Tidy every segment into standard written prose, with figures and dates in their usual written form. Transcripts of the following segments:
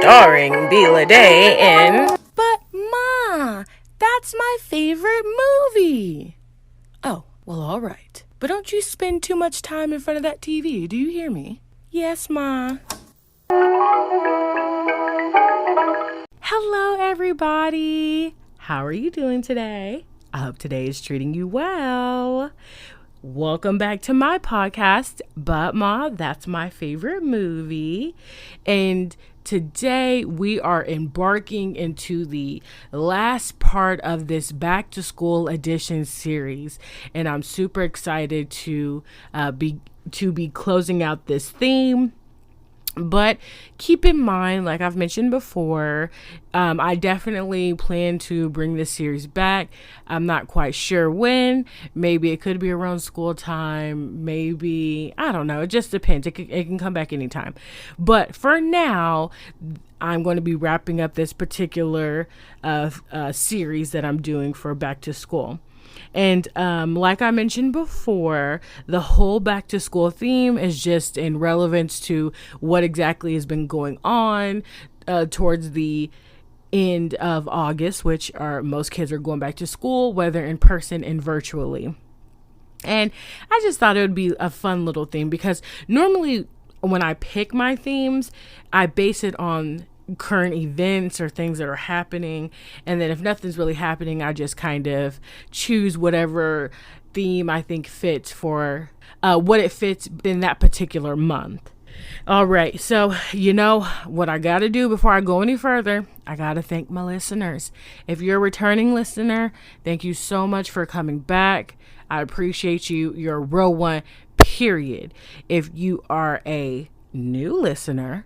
starring Bila Day in... But Ma, that's my favorite movie. Oh, well, all right. But don't you spend too much time in front of that TV, do you hear me? Yes, Ma. Hello, everybody. How are you doing today? I hope today is treating you well. Welcome back to my podcast, But Ma, That's My Favorite Movie. And today we are embarking into the last part of this back to school edition series. And I'm super excited to be closing out this theme. But keep in mind, like I've mentioned before, I definitely plan to bring this series back. I'm not quite sure when. Maybe it could be around school time. Maybe, I don't know. It just depends. It can come back anytime. But for now, I'm going to be wrapping up this particular series that I'm doing for back to school. And like I mentioned before, the whole back to school theme is just in relevance to what exactly has been going on towards the end of August, which are most kids are going back to school, whether in person and virtually. And I just thought it would be a fun little theme because normally when I pick my themes, I base it on current events or things that are happening, and then if nothing's really happening, I just kind of choose whatever theme I think fits for what it fits in that particular month. All right, so you know what I gotta do before I go any further. I gotta thank my listeners. If you're a returning listener, thank you so much for coming back. I appreciate you. You're a real one, period. If you are a new listener,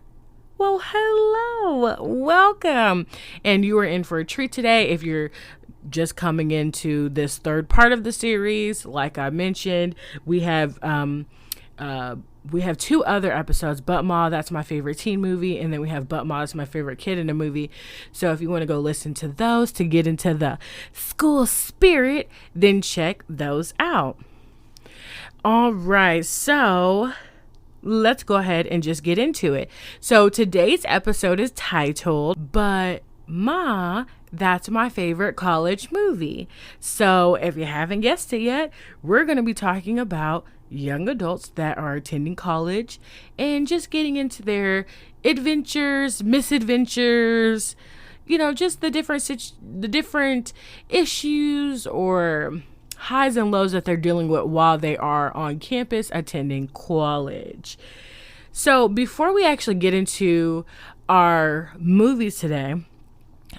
well, hello, welcome. And you are in for a treat today. If you're just coming into this third part of the series, like I mentioned, we have two other episodes, But Ma, That's My Favorite Teen Movie, and then we have But Ma, That's My Favorite Kid in a Movie. So if you want to go listen to those to get into the school spirit, then check those out. All right, so let's go ahead and just get into it. So today's episode is titled, But Ma, That's My Favorite College Movie. So if you haven't guessed it yet, we're going to be talking about young adults that are attending college and just getting into their adventures, misadventures, you know, just the different issues or highs and lows that they're dealing with while they are on campus attending college. So before we actually get into our movies today,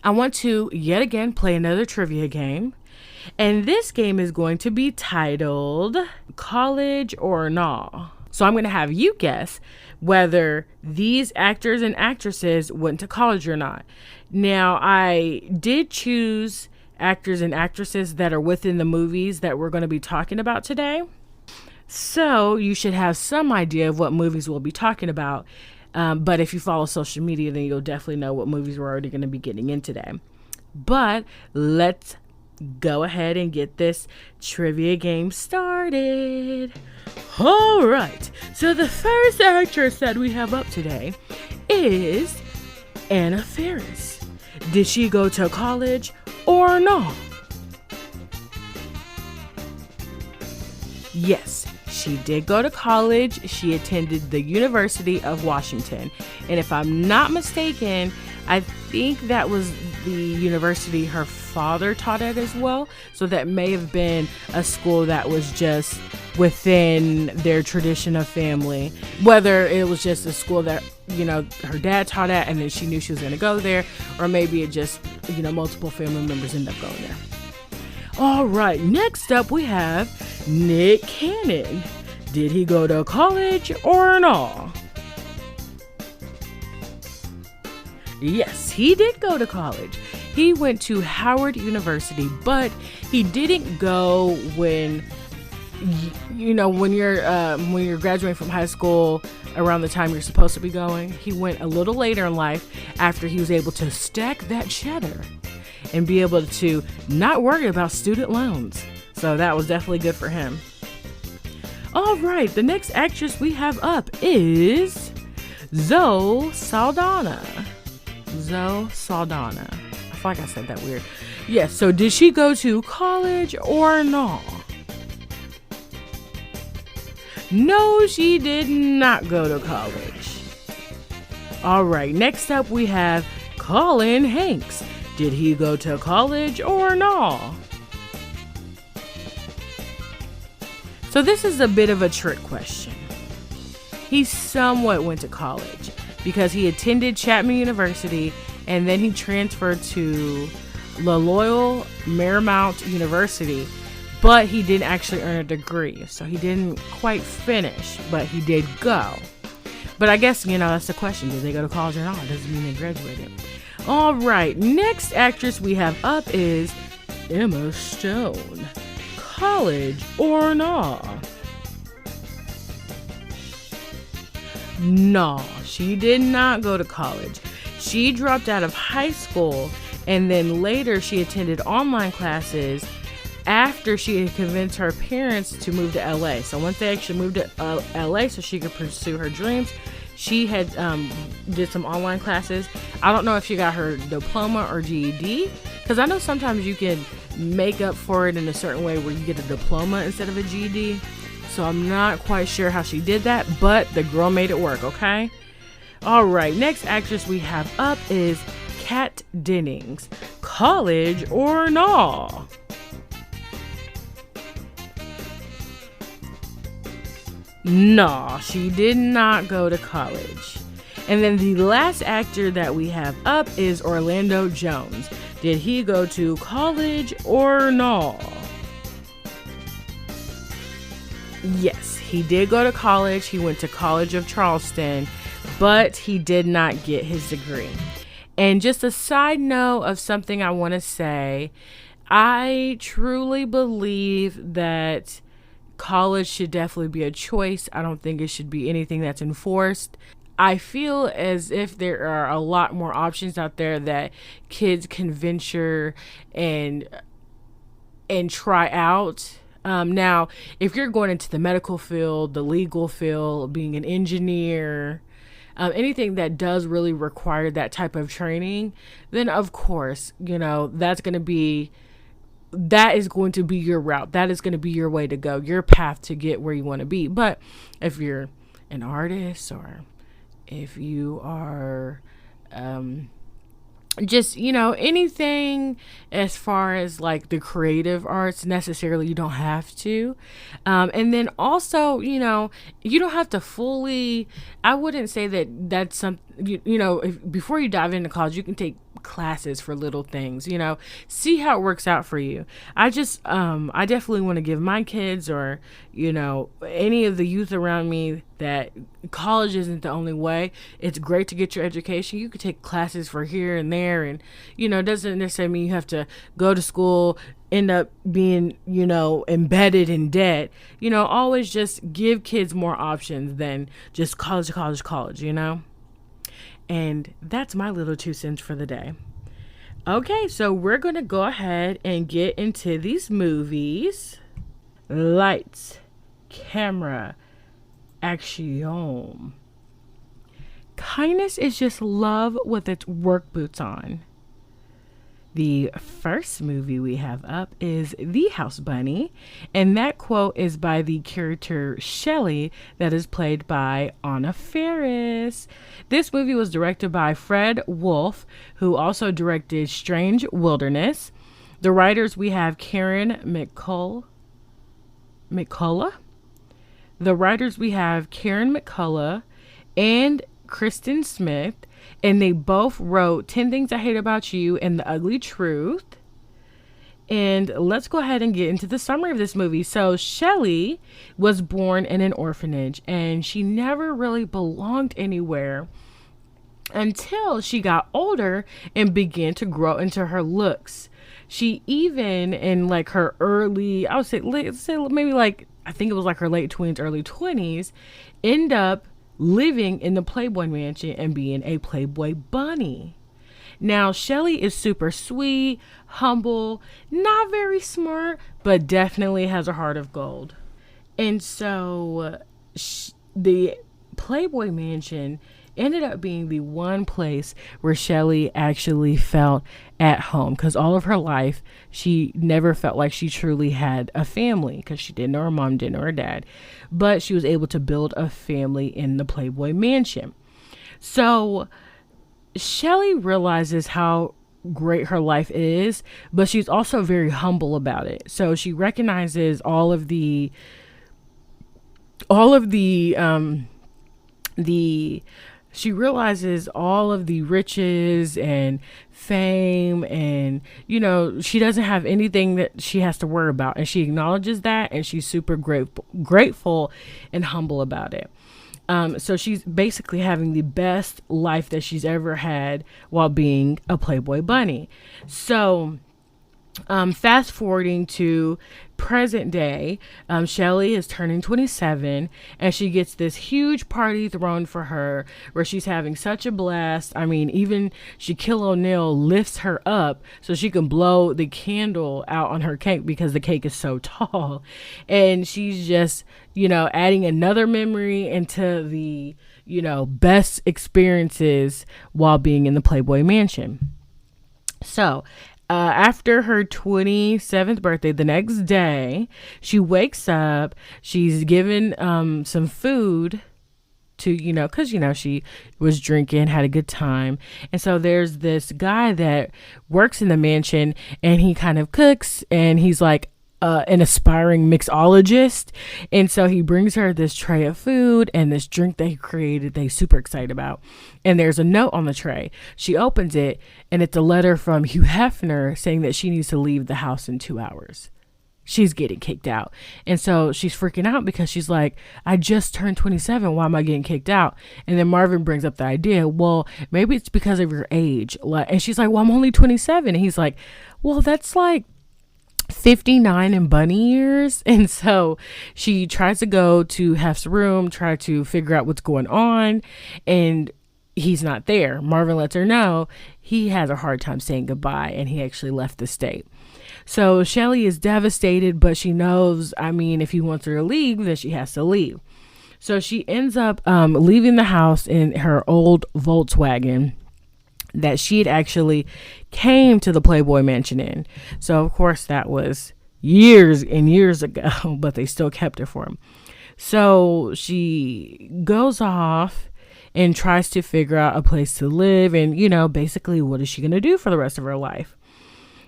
I want to yet again play another trivia game. And this game is going to be titled College or Nah. So I'm going to have you guess whether these actors and actresses went to college or not. Now, I did choose actors and actresses that are within the movies that we're going to be talking about today. So you should have some idea of what movies we'll be talking about. But if you follow social media, then you'll definitely know what movies we're already going to be getting in today. But let's go ahead and get this trivia game started. All right. So the first actress that we have up today is Anna Faris. Did she go to college or no? Yes, she did go to college. She attended the University of Washington. And if I'm not mistaken, I think that was the university her father taught at as well. So that may have been a school that was just within their tradition of family. Whether it was just a school that, you know, her dad taught at and then she knew she was going to go there, or maybe it just, you know, multiple family members end up going there. All right, next up we have Nick Cannon. Did he go to college or not? Yes, he did go to college. He went to Howard University, but he didn't go when you're graduating from high school around the time you're supposed to be going. He went a little later in life after he was able to stack that cheddar and be able to not worry about student loans. So that was definitely good for him. All right, the next actress we have up is Zoe Saldana. Zoe Saldana. I feel like I said that weird. Yes, so did she go to college or no? No, she did not go to college. All right, next up we have Colin Hanks. Did he go to college or no? So this is a bit of a trick question. He somewhat went to college because he attended Chapman University and then he transferred to Loyola Marymount University, but he didn't actually earn a degree. So he didn't quite finish, but he did go. But I guess, that's the question. Did they go to college or not? It doesn't mean they graduated. All right, next actress we have up is Emma Stone. College or not? No, she did not go to college. She dropped out of high school and then later she attended online classes after she had convinced her parents to move to LA. So once they actually moved to LA so she could pursue her dreams, she had did some online classes. I don't know if she got her diploma or GED, because I know sometimes you can make up for it in a certain way where you get a diploma instead of a GED. So I'm not quite sure how she did that, but the girl made it work, okay? All right, next actress we have up is Kat Dennings. College or no? No, she did not go to college. And then the last actor that we have up is Orlando Jones. Did he go to college or no? Yes, he did go to college. He went to College of Charleston, but he did not get his degree. And just a side note of something I want to say, I truly believe that college should definitely be a choice. I don't think it should be anything that's enforced. I feel as if there are a lot more options out there that kids can venture and try out. Now, if you're going into the medical field, the legal field, being an engineer, anything that does really require that type of training, then of course, that is going to be your route. That is going to be your way to go, your path to get where you want to be. But if you're an artist or if you are just, anything as far as like the creative arts, necessarily you don't have to. And then also, you don't have to fully, I wouldn't say that that's something, before you dive into college, you can take classes for little things, see how it works out for you. I definitely want to give my kids or, any of the youth around me that college isn't the only way. It's great to get your education. You could take classes for here and there, and, it doesn't necessarily mean you have to go to school, end up being, embedded in debt. Always just give kids more options than just college. And that's my little 2 cents for the day. Okay, so we're going to go ahead and get into these movies. Lights, camera, action. Kindness is just love with its work boots on. The first movie we have up is The House Bunny, and that quote is by the character Shelley that is played by Anna Faris. This movie was directed by Fred Wolf, who also directed Strange Wilderness. The writers we have Karen McCullough. The writers we have Karen McCullough and Kristen Smith, and they both wrote 10 Things I Hate About You and The Ugly Truth. And let's go ahead and get into the summary of this movie. So Shelley was born in an orphanage, and she never really belonged anywhere until she got older and began to grow into her looks. She even in like her early, I would say, maybe like, I think it was like her late 20s, early 20s, end up living in the Playboy Mansion and being a Playboy bunny. Now, Shelley is super sweet, humble, not very smart, but definitely has a heart of gold. And so the Playboy Mansion ended up being the one place where Shelley actually felt at home, because all of her life she never felt like she truly had a family, because she didn't know her mom, didn't know her dad, but she was able to build a family in the Playboy Mansion. So Shelley realizes how great her life is, but she's also very humble about it. So she recognizes she realizes all of the riches and fame, and she doesn't have anything that she has to worry about, and she acknowledges that, and she's super grateful and humble about it. So she's basically having the best life that she's ever had while being a Playboy bunny. So fast forwarding to present day, Shelley is turning 27, and she gets this huge party thrown for her where she's having such a blast. I mean, even Shaquille O'Neal lifts her up so she can blow the candle out on her cake because the cake is so tall. And she's just, adding another memory into the, best experiences while being in the Playboy Mansion. So, after her 27th birthday, the next day, she wakes up, she's given some food to, because, she was drinking, had a good time. And so there's this guy that works in the mansion, and he kind of cooks, and he's like, an aspiring mixologist, and so he brings her this tray of food and this drink that he created that he's super excited about. And there's a note on the tray. She opens it, and it's a letter from Hugh Hefner saying that she needs to leave the house in 2 hours. She's getting kicked out. And so she's freaking out because she's like, I just turned 27. Why am I getting kicked out? And then Marvin brings up the idea, well, maybe it's because of your age. And she's like, well, I'm only 27. And he's like, well, that's like 59 in bunny years. And so she tries to go to Hef's room, try to figure out what's going on, and he's not there. Marvin lets her know he has a hard time saying goodbye, and he actually left the state. So Shelley is devastated, but she knows, if he wants her to leave, then she has to leave. So she ends up leaving the house in her old Volkswagen that she had actually came to the Playboy Mansion in. So, of course, that was years and years ago, but they still kept it for him. So she goes off and tries to figure out a place to live, and, basically what is she going to do for the rest of her life?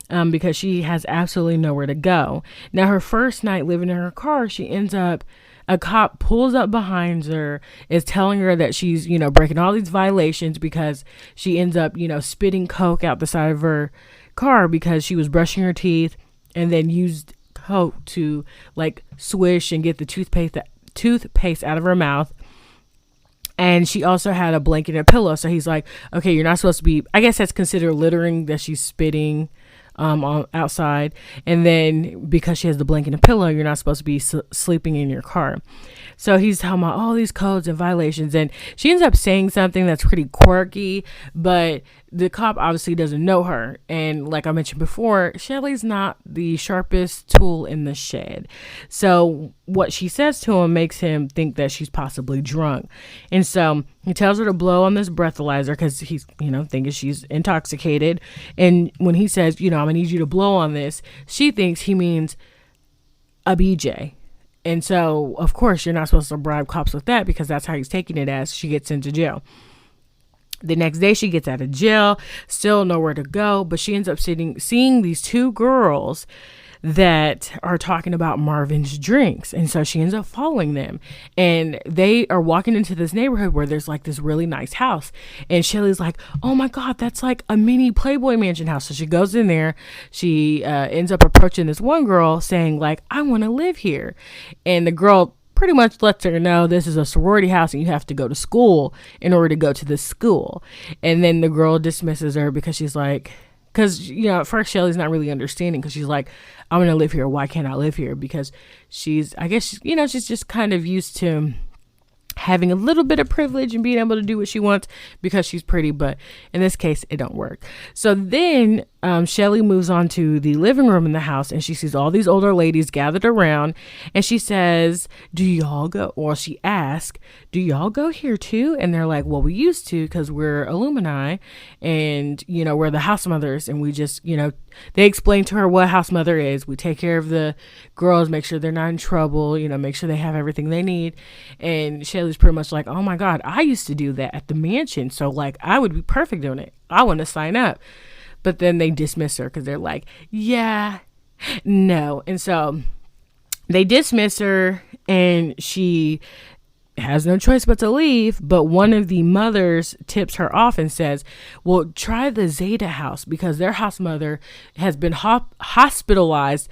Because she has absolutely nowhere to go. Now, her first night living in her car, she ends up, a cop pulls up behind her, is telling her that she's, breaking all these violations because she ends up, spitting coke out the side of her car because she was brushing her teeth and then used coke to like swish and get the toothpaste out of her mouth. And she also had a blanket and a pillow. So he's like, okay, you're not supposed to be, I guess that's considered littering, that she's spitting on outside. And then because she has the blanket and pillow, you're not supposed to be sleeping in your car. So he's talking about all these codes and violations, and she ends up saying something that's pretty quirky, but the cop obviously doesn't know her. And like I mentioned before, Shelley's not the sharpest tool in the shed. So what she says to him makes him think that she's possibly drunk. And so he tells her to blow on this breathalyzer because he's, thinking she's intoxicated. And when he says, I'm gonna need you to blow on this, she thinks he means a BJ. And so, of course, you're not supposed to bribe cops with that because that's how he's taking it as she gets into jail. The next day she gets out of jail, still nowhere to go, but she ends up seeing these two girls that are talking about Marvin's drinks. And so she ends up following them, and they are walking into this neighborhood where there's like this really nice house. And Shelley's like, oh my God, that's like a mini Playboy Mansion house. So she goes in there, she ends up approaching this one girl saying like, I want to live here. And the girl pretty much lets her know this is a sorority house and you have to go to school in order to go to this school. And then the girl dismisses her because she's like, because, at first Shelley's not really understanding because she's like, I'm going to live here. Why can't I live here? Because she's just kind of used to having a little bit of privilege and being able to do what she wants because she's pretty. But in this case, it don't work. So then Shelly moves on to the living room in the house, and she sees all these older ladies gathered around, and she says, do y'all go? Well, she asks, do y'all go here too? And they're like, well, we used to, because we're alumni, and, we're the house mothers, and we just, they explain to her what house mother is. We take care of the girls, make sure they're not in trouble, make sure they have everything they need. And Shelly's pretty much like, oh my God, I used to do that at the mansion. So like, I would be perfect doing it. I want to sign up. But then they dismiss her because they're like, yeah, no. And so they dismiss her, and she has no choice but to leave. But one of the mothers tips her off and says, well, try the Zeta house, because their house mother has been hospitalized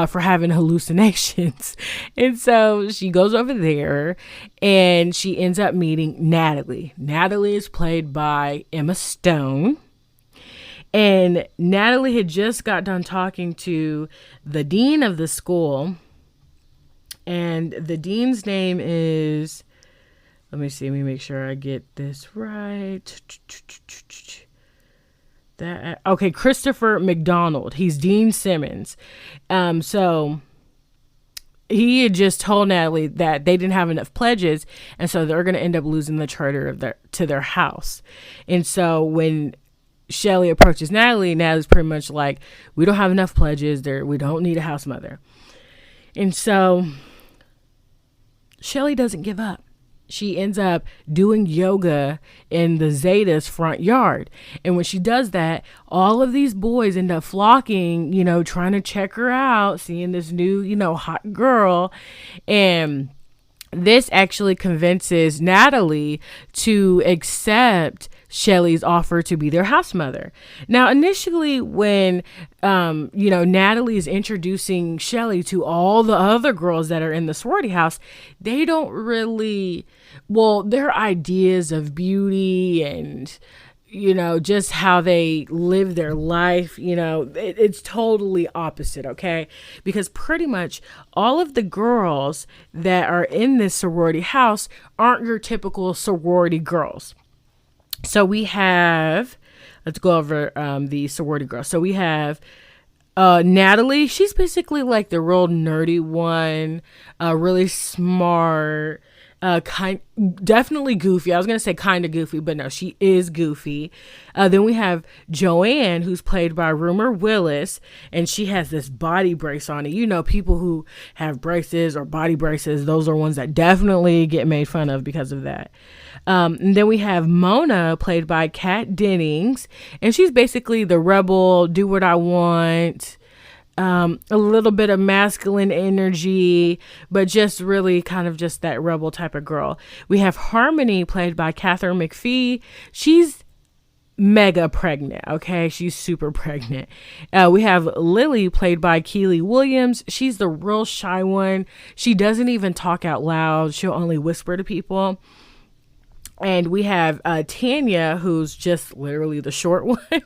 for having hallucinations. And so she goes over there, and she ends up meeting Natalie. Natalie is played by Emma Stone. And Natalie had just got done talking to the dean of the school. And the dean's name is, let me make sure I get this right. Okay, Christopher McDonald. He's Dean Simmons. So he had just told Natalie that they didn't have enough pledges, and so they're going to end up losing the charter to their house. And so when Shelly approaches Natalie, Natalie's pretty much like, we don't have enough pledges there. We don't need a house mother. And so Shelly doesn't give up. She ends up doing yoga in the Zeta's front yard. And when she does that, all of these boys end up flocking, trying to check her out, seeing this new, hot girl. And this actually convinces Natalie to accept Shelly's offer to be their house mother. Now, initially, when, Natalie is introducing Shelly to all the other girls that are in the sorority house, they don't really, their ideas of beauty and, just how they live their life, it's totally opposite, okay? Because pretty much all of the girls that are in this sorority house aren't your typical sorority girls. So we have, let's go over the sorority girls. So we have Natalie. She's basically like the real nerdy one, really smart, definitely goofy. I was going to say kind of goofy, but no, she is goofy. Then we have Joanne, who's played by Rumor Willis, and she has this body brace on it. People who have braces or body braces, those are ones that definitely get made fun of because of that. And then we have Mona, played by Kat Dennings, and she's basically the rebel, do what I want, a little bit of masculine energy, but just really kind of just that rebel type of girl. We have Harmony, played by Catherine McPhee. She's mega pregnant. Okay. She's super pregnant. We have Lily, played by Keely Williams. She's the real shy one. She doesn't even talk out loud. She'll only whisper to people. And we have Tanya, who's just literally the short one.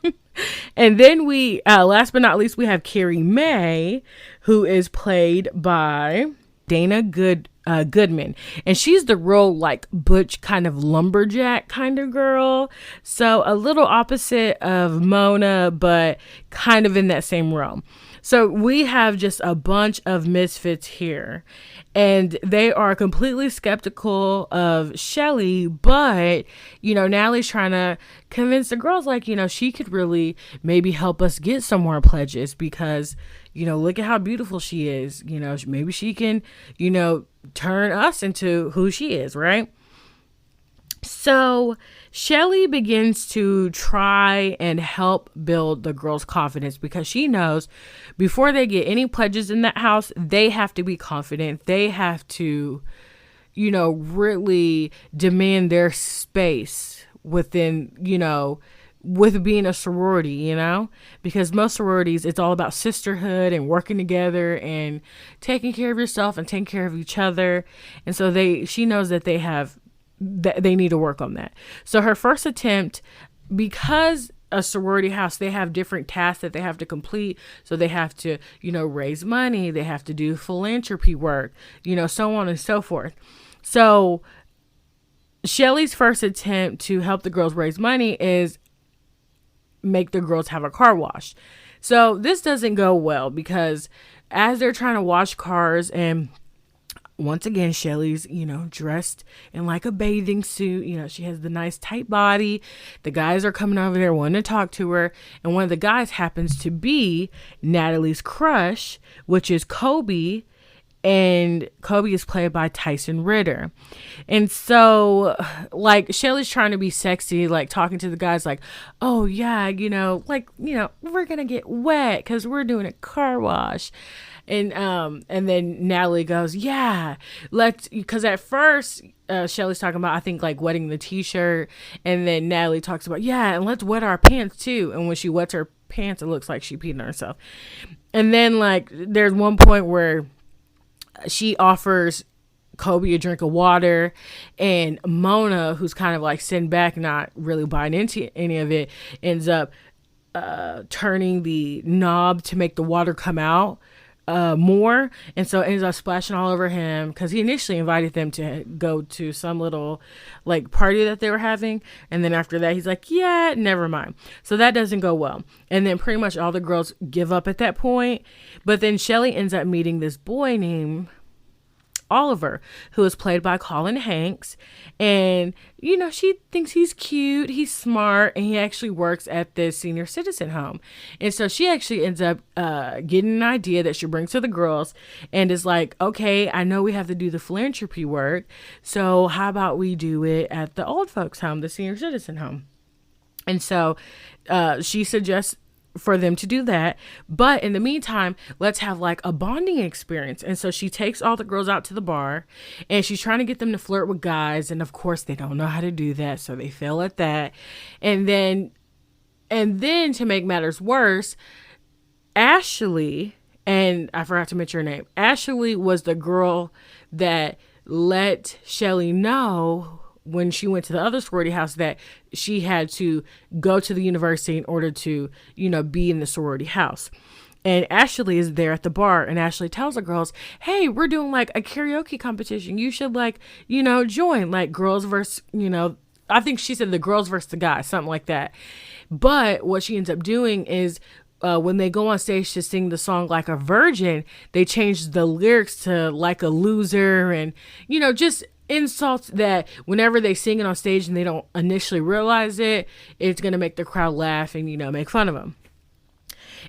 And then we, last but not least, we have Carrie Mae, who is played by Dana Goodman. And she's the real like butch kind of lumberjack kind of girl. So a little opposite of Mona, but kind of in that same realm. So we have just a bunch of misfits here, and they are completely skeptical of Shelly, but, Natalie's trying to convince the girls, like, she could really maybe help us get some more pledges because, look at how beautiful she is. Maybe she can, turn us into who she is, right? So Shelly begins to try and help build the girls' confidence because she knows before they get any pledges in that house, they have to be confident. They have to, really demand their space within, with being a sorority, because most sororities, it's all about sisterhood and working together and taking care of yourself and taking care of each other. And so she knows that they need to work on that. So her first attempt, because a sorority house, they have different tasks that they have to complete. So they have to, raise money. They have to do philanthropy work, so on and so forth. So Shelly's first attempt to help the girls raise money is make the girls have a car wash. So this doesn't go well because as they're trying to wash cars, and once again, Shelly's, dressed in like a bathing suit. She has the nice tight body. The guys are coming over there wanting to talk to her. And one of the guys happens to be Natalie's crush, which is Kobe. And Kobe is played by Tyson Ritter. And so, like, Shelly's trying to be sexy, like, talking to the guys, like, oh, yeah, we're going to get wet because we're doing a car wash. And then Natalie goes, yeah, because at first, Shelly's talking about, I think, like, wetting the t-shirt. And then Natalie talks about, yeah, and let's wet our pants, too. And when she wets her pants, it looks like she peed on herself. And then, like, there's one point where she offers Kobe a drink of water, and Mona, who's kind of like sitting back, not really buying into any of it, ends up turning the knob to make the water come out more. And so it ends up splashing all over him because he initially invited them to go to some little like party that they were having. And then after that, he's like, yeah, never mind. So that doesn't go well. And then pretty much all the girls give up at that point. But then Shelly ends up meeting this boy named Oliver, who is played by Colin Hanks. And, she thinks he's cute, he's smart, and he actually works at this senior citizen home. And so she actually ends up getting an idea that she brings to the girls and is like, okay, I know we have to do the philanthropy work, so how about we do it at the old folks home, the senior citizen home? And so she suggests for them to do that. But in the meantime, let's have like a bonding experience. And so she takes all the girls out to the bar and she's trying to get them to flirt with guys. And of course they don't know how to do that. So they fail at that. And then to make matters worse, Ashley, and I forgot to mention her name. Ashley was the girl that let Shelly know when she went to the other sorority house that she had to go to the university in order to, be in the sorority house. And Ashley is there at the bar, and Ashley tells the girls, hey, we're doing like a karaoke competition. You should join, like girls versus, I think she said the girls versus the guys, something like that. But what she ends up doing is when they go on stage to sing the song Like a Virgin, they change the lyrics to like a loser and, just insults that whenever they sing it on stage and they don't initially realize it, it's going to make the crowd laugh and, make fun of them.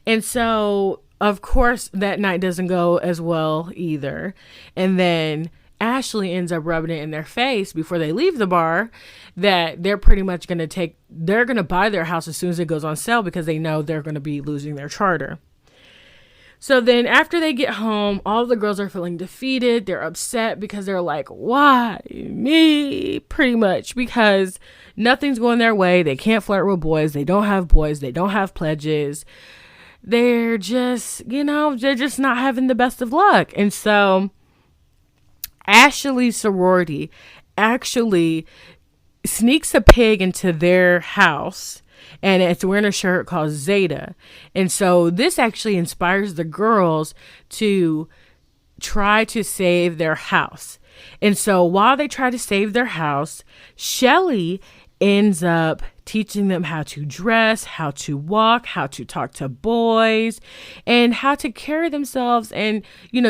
And so, of course, that night doesn't go as well either. And then Ashley ends up rubbing it in their face before they leave the bar that they're pretty much they're going to buy their house as soon as it goes on sale because they know they're going to be losing their charter. So then after they get home, all the girls are feeling defeated. They're upset because they're like, why me? Pretty much because nothing's going their way. They can't flirt with boys. They don't have boys. They don't have pledges. They're just, they're just not having the best of luck. And so Ashley's sorority actually sneaks a pig into their house, and it's wearing a shirt called Zeta. And so this actually inspires the girls to try to save their house. And so while they try to save their house, Shelly ends up teaching them how to dress, how to walk, how to talk to boys, and how to carry themselves and,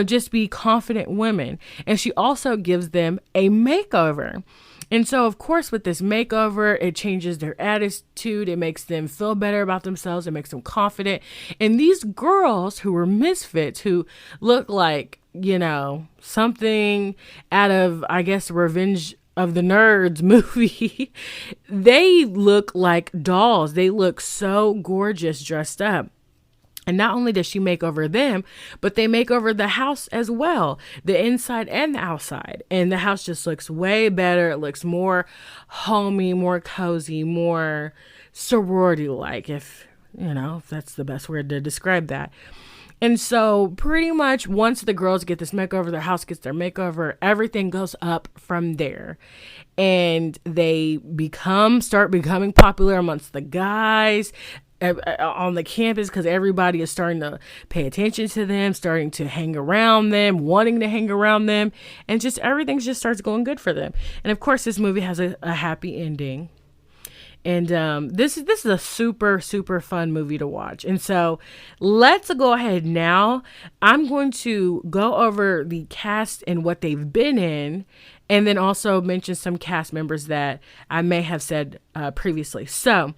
just be confident women. And she also gives them a makeover. And so, of course, with this makeover, it changes their attitude. It makes them feel better about themselves. It makes them confident. And these girls who were misfits, who look like, something out of, I guess, Revenge of the Nerds movie, they look like dolls. They look so gorgeous dressed up. And not only does she make over them, but they make over the house as well, the inside and the outside. And the house just looks way better. It looks more homey, more cozy, more sorority-like, if that's the best word to describe that. And so pretty much once the girls get this makeover, their house gets their makeover, everything goes up from there. And they start becoming popular amongst the guys on the campus because everybody is starting to pay attention to them, starting to hang around them, wanting to hang around them, and just everything just starts going good for them. And of course, this movie has a happy ending. And this is a super, super fun movie to watch. And so let's go ahead now. I'm going to go over the cast and what they've been in, and then also mention some cast members that I may have said previously. So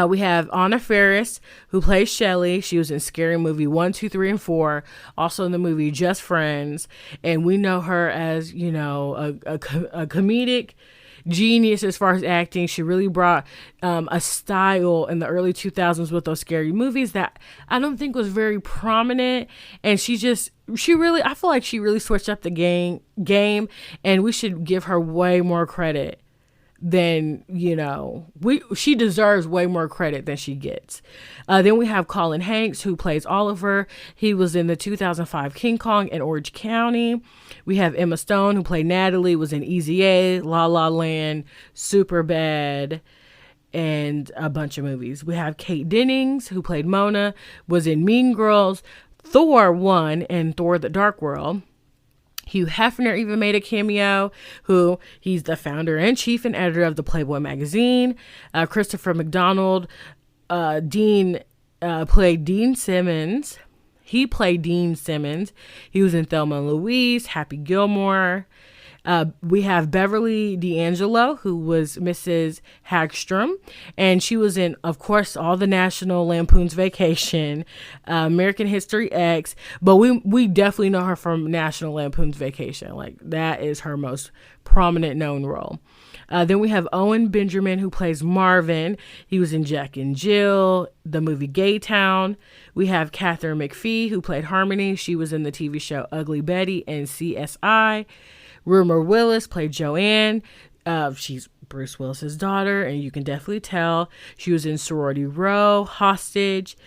we have Anna Faris, who plays Shelley. She was in Scary Movie 1, 2, 3, and 4. Also in the movie Just Friends. And we know her as, you know, a comedic genius as far as acting. She really brought a style in the early 2000s with those scary movies that I don't think was very prominent. And I feel like she really switched up the game, and we should give her way more credit than, you know, she deserves way more credit than she gets. Then we have Colin Hanks, who plays Oliver. He was in the 2005 King Kong and Orange County. We have Emma Stone, who played Natalie, was in Easy A, La La Land, Superbad, and a bunch of movies. We have Kate Dennings, who played Mona, was in Mean Girls, Thor 1, and Thor: The Dark World. Hugh Hefner even made a cameo, he's the founder and chief and editor of the Playboy magazine. Christopher McDonald, played Dean Simmons. He played Dean Simmons. He was in Thelma and Louise, Happy Gilmore. We have Beverly D'Angelo, who was Mrs. Hagstrom, and she was in, of course, all the National Lampoon's Vacation, American History X, but we definitely know her from National Lampoon's Vacation. Like, that is her most prominent known role. Then we have Owen Benjamin, who plays Marvin. He was in Jack and Jill, the movie Gay Town. We have Catherine McPhee, who played Harmony. She was in the TV show Ugly Betty and CSI. Rumor Willis played Joanne. She's Bruce Willis's daughter, and you can definitely tell. She was in Sorority Row, Hostage.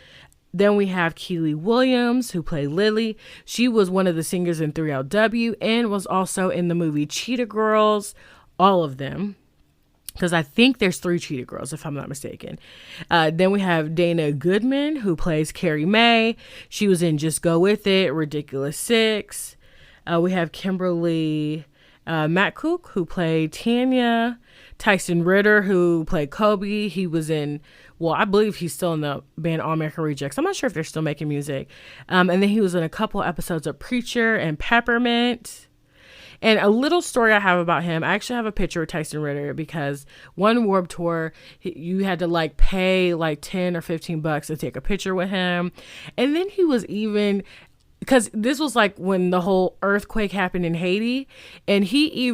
Then we have Keely Williams, who played Lily. She was one of the singers in 3LW and was also in the movie Cheetah Girls, all of them, because I think there's 3 Cheetah Girls, if I'm not mistaken. Then we have Dana Goodman, who plays Carrie Mae. She was in Just Go With It, Ridiculous 6. We have Kimberly Matcook, who played Tanya. Tyson Ritter, who played Kobe. He was in, well, I believe he's still in the band All American Rejects. I'm not sure if they're still making music. And then he was in a couple episodes of Preacher and Peppermint. And a little story I have about him, I actually have a picture of Tyson Ritter, because one Warped Tour, you had to like pay like 10 or 15 bucks to take a picture with him. And then he was even, because this was like when the whole earthquake happened in Haiti, and he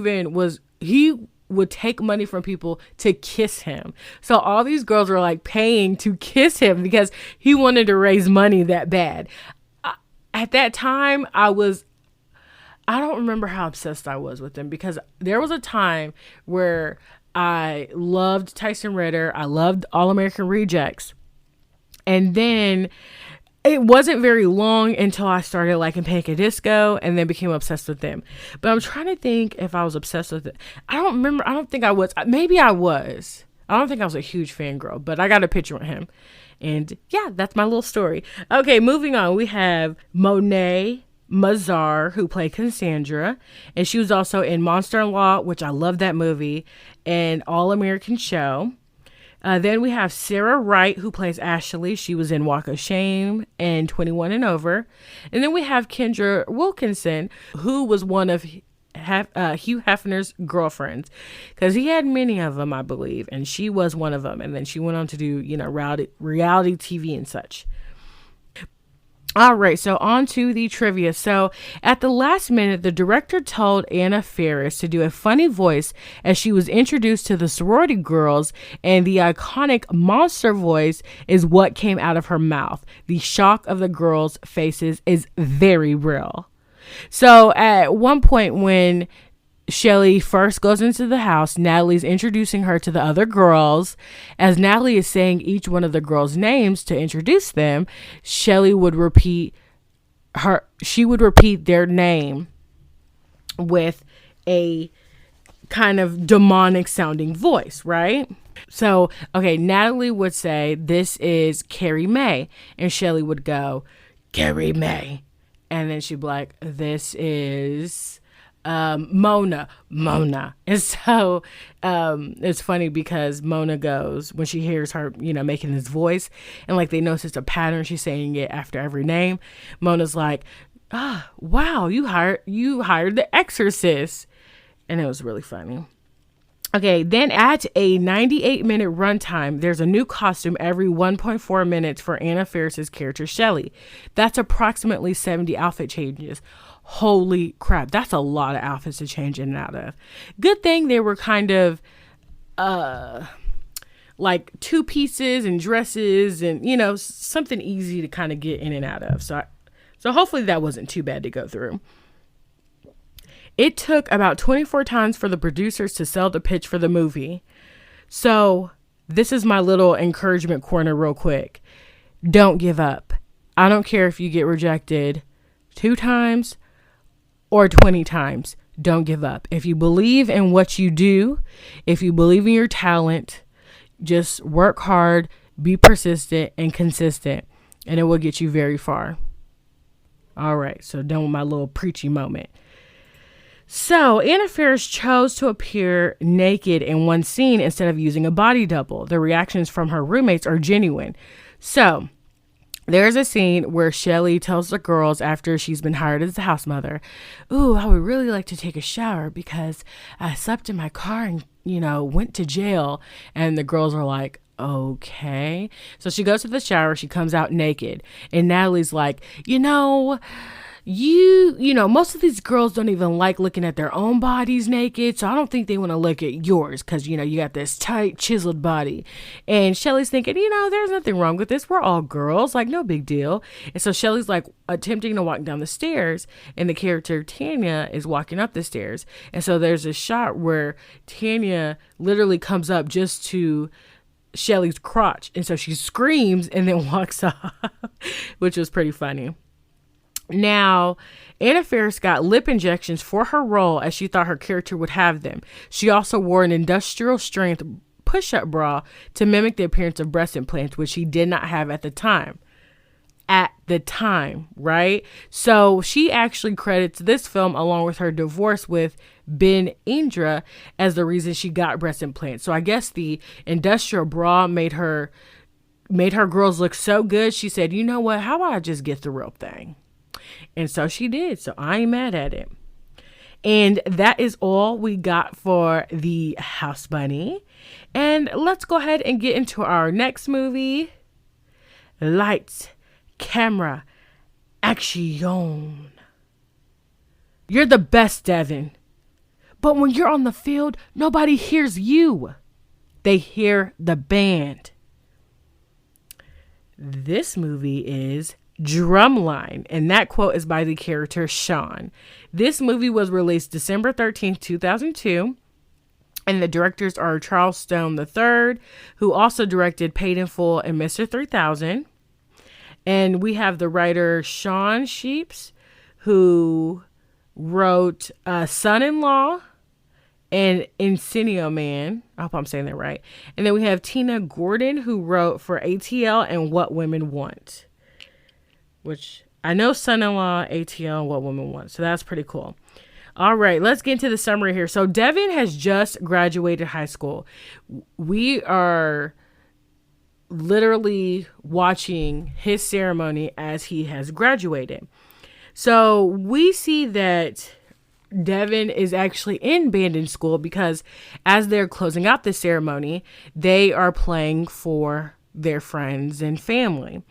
would take money from people to kiss him. So all these girls were like paying to kiss him because he wanted to raise money that bad. At that time, I don't remember how obsessed I was with him, because there was a time where I loved Tyson Ritter. I loved All American Rejects. And then it wasn't very long until I started liking Panic! At Disco and then became obsessed with them. But I'm trying to think if I was obsessed with it. I don't remember. I don't think I was. Maybe I was. I don't think I was a huge fangirl, but I got a picture with him. And yeah, that's my little story. Okay, moving on. We have Monet Mazar, who played Cassandra, and she was also in Monster in Law, which I love that movie, and All American Show. Then we have Sarah Wright, who plays Ashley. She was in Walk of Shame and 21 and Over. And then we have Kendra Wilkinson, who was one of Hugh Hefner's girlfriends, because he had many of them, I believe, and she was one of them. And then she went on to do, reality TV and such. All right, so on to the trivia. So at the last minute, the director told Anna Faris to do a funny voice as she was introduced to the sorority girls, and the iconic monster voice is what came out of her mouth. The shock of the girls' faces is very real. So at one point when Shelley first goes into the house, Natalie's introducing her to the other girls. As Natalie is saying each one of the girls' names to introduce them, Shelley would repeat their name with a kind of demonic sounding voice, right? So, okay, Natalie would say, "This is Carrie Mae," and Shelley would go, "Carrie Mae." And then she'd be like, "This is Mona. And so it's funny because Mona goes, when she hears her, making this voice, and like they notice it's a pattern, she's saying it after every name. Mona's like, wow, you hired the exorcist. And it was really funny. Okay, then at a 98-minute runtime, there's a new costume every 1.4 minutes for Anna Faris's character, Shelley. That's approximately 70 outfit changes. Holy crap, that's a lot of outfits to change in and out of. Good thing they were kind of like two pieces and dresses and, something easy to kind of get in and out of. So hopefully that wasn't too bad to go through. It took about 24 times for the producers to sell the pitch for the movie. So this is my little encouragement corner real quick. Don't give up. I don't care if you get rejected 2 times or 20 times. Don't give up. If you believe in what you do, if you believe in your talent, just work hard, be persistent and consistent, and it will get you very far. All right, so done with my little preachy moment. So Anna Faris chose to appear naked in one scene instead of using a body double. The reactions from her roommates are genuine. So there's a scene where Shelley tells the girls after she's been hired as the house mother, "Ooh, I would really like to take a shower because I slept in my car and, went to jail." And the girls are like, okay. So she goes to the shower. She comes out naked. And Natalie's like, most of these girls don't even like looking at their own bodies naked, so I don't think they want to look at yours because, you got this tight, chiseled body. And Shelley's thinking, there's nothing wrong with this. We're all girls, like, no big deal. And so Shelley's like attempting to walk down the stairs, and the character Tanya is walking up the stairs. And so there's a shot where Tanya literally comes up just to Shelley's crotch. And so she screams and then walks off, which was pretty funny. Now, Anna Faris got lip injections for her role as she thought her character would have them. She also wore an industrial strength push-up bra to mimic the appearance of breast implants, which she did not have at the time. Right? So she actually credits this film along with her divorce with Ben Indra as the reason she got breast implants. So I guess the industrial bra made her girls look so good. She said, you know what? How about I just get the real thing? And so she did. So I ain't mad at it. And that is all we got for the House Bunny. And let's go ahead and get into our next movie. Lights, camera, action. You're the best, Devin. But when you're on the field, nobody hears you. They hear the band. This movie is Drumline, and that quote is by the character Sean. This movie was released December 13th, 2002, and the directors are Charles Stone III, who also directed Paid in Full and Mr. 3000. And we have the writer Sean Sheeps, who wrote Son-in-Law and Encino Man. I hope I'm saying that right. And then we have Tina Gordon, who wrote for ATL and What Women Want. Which I know Son-in-Law, ATL, and What Women Want. So that's pretty cool. All right, let's get into the summary here. So Devin has just graduated high school. We are literally watching his ceremony as he has graduated. So we see that Devin is actually in band in school because as they're closing out the ceremony, they are playing for their friends and family.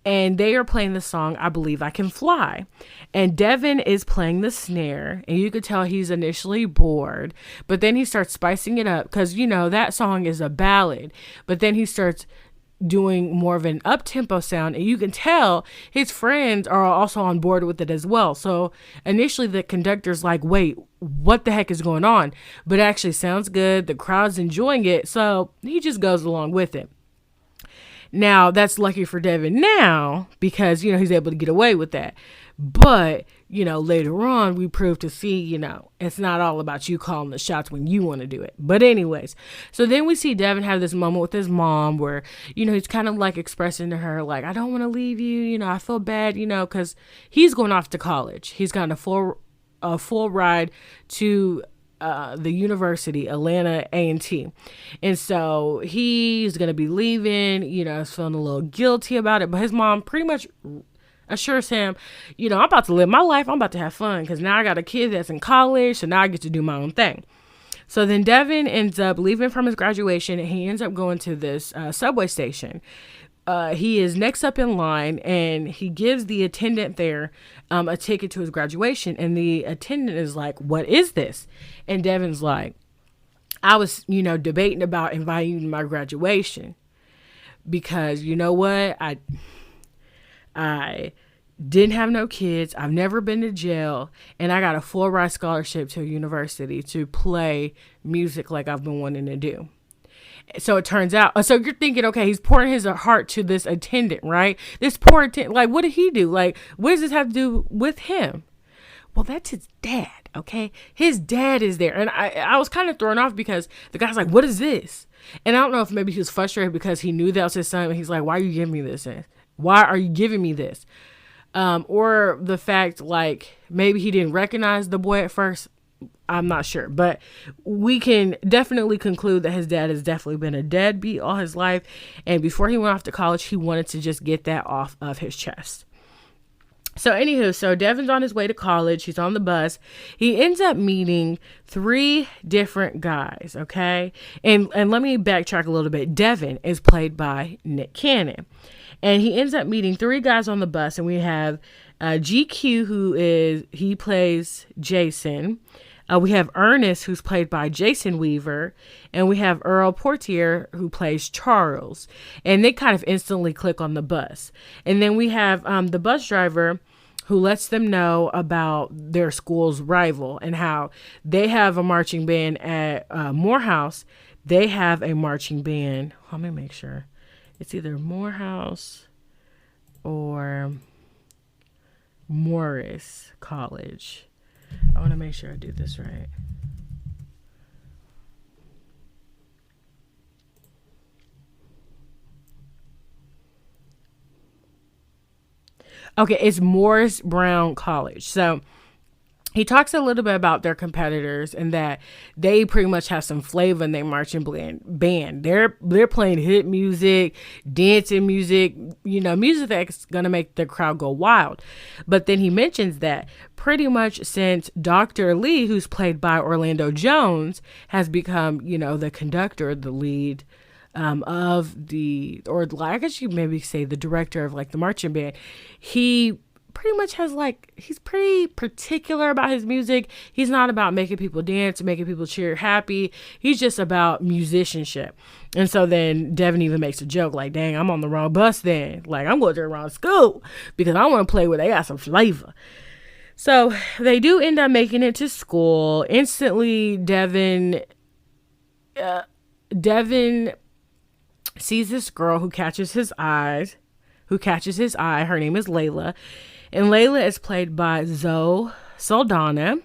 And they are playing the song, I Believe I Can Fly. And Devin is playing the snare. And you could tell he's initially bored. But then he starts spicing it up because, that song is a ballad. But then he starts doing more of an up-tempo sound. And you can tell his friends are also on board with it as well. So initially the conductor's like, wait, what the heck is going on? But it actually sounds good. The crowd's enjoying it. So he just goes along with it. Now, that's lucky for Devin now because, he's able to get away with that. But, later on, we prove to see, it's not all about you calling the shots when you want to do it. But anyways, so then we see Devin have this moment with his mom where, he's kind of like expressing to her, like, I don't want to leave you. I feel bad, because he's going off to college. He's got a full a full ride to the university, Atlanta A&T. And so he's going to be leaving, he's feeling a little guilty about it. But his mom pretty much assures him, I'm about to live my life. I'm about to have fun because now I got a kid that's in college. So now I get to do my own thing. So then Devin ends up leaving from his graduation and he ends up going to this subway station. He is next up in line and he gives the attendant there a ticket to his graduation. And the attendant is like, what is this? And Devin's like, I was, debating about inviting you to my graduation because you know what? I didn't have no kids. I've never been to jail. And I got a full ride scholarship to a university to play music like I've been wanting to do. So it turns out, so you're thinking, okay, he's pouring his heart to this attendant, right? This poor attendant, like, what did he do? Like, what does this have to do with him? Well, that's his dad, okay? His dad is there. And I was kind of thrown off because the guy's like, what is this? And I don't know if maybe he was frustrated because he knew that was his son. And he's like, why are you giving me this? Why are you giving me this? Or the fact, like, maybe he didn't recognize the boy at first. I'm not sure, but we can definitely conclude that his dad has definitely been a deadbeat all his life. And before he went off to college, he wanted to just get that off of his chest. So anywho, so Devin's on his way to college. He's on the bus. He ends up meeting 3 different guys. Okay. And let me backtrack a little bit. Devin is played by Nick Cannon and he ends up meeting 3 guys on the bus. And we have GQ, he plays Jason. We have Ernest, who's played by Jason Weaver, and we have Earl Portier, who plays Charles. And they kind of instantly click on the bus. And then we have the bus driver who lets them know about their school's rival and how they have a marching band at Morehouse. They have a marching band. Let me make sure. It's either Morehouse or Morris College. I want to make sure I do this right. Okay, it's Morris Brown College. So he talks a little bit about their competitors and that they pretty much have some flavor in their marching band. They're playing hit music, dancing music, music that's going to make the crowd go wild. But then he mentions that pretty much since Dr. Lee, who's played by Orlando Jones, has become, the conductor, the lead of the, or I guess you maybe say the director of like the marching band, he pretty much has he's pretty particular about his music. He's not about making people dance, making people cheer happy. He's just about musicianship. And so then Devin even makes a joke like, dang, I'm on the wrong bus then. Like I'm going to the wrong school because I want to play where they got some flavor. So they do end up making it to school. Instantly, Devin sees this girl who catches his eye. Her name is Layla. And Layla is played by Zoe Saldana.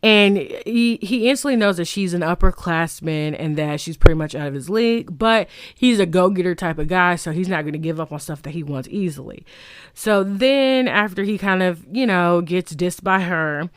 And he instantly knows that she's an upperclassman and that she's pretty much out of his league. But he's a go-getter type of guy, so he's not going to give up on stuff that he wants easily. So then after he kind of, gets dissed by her,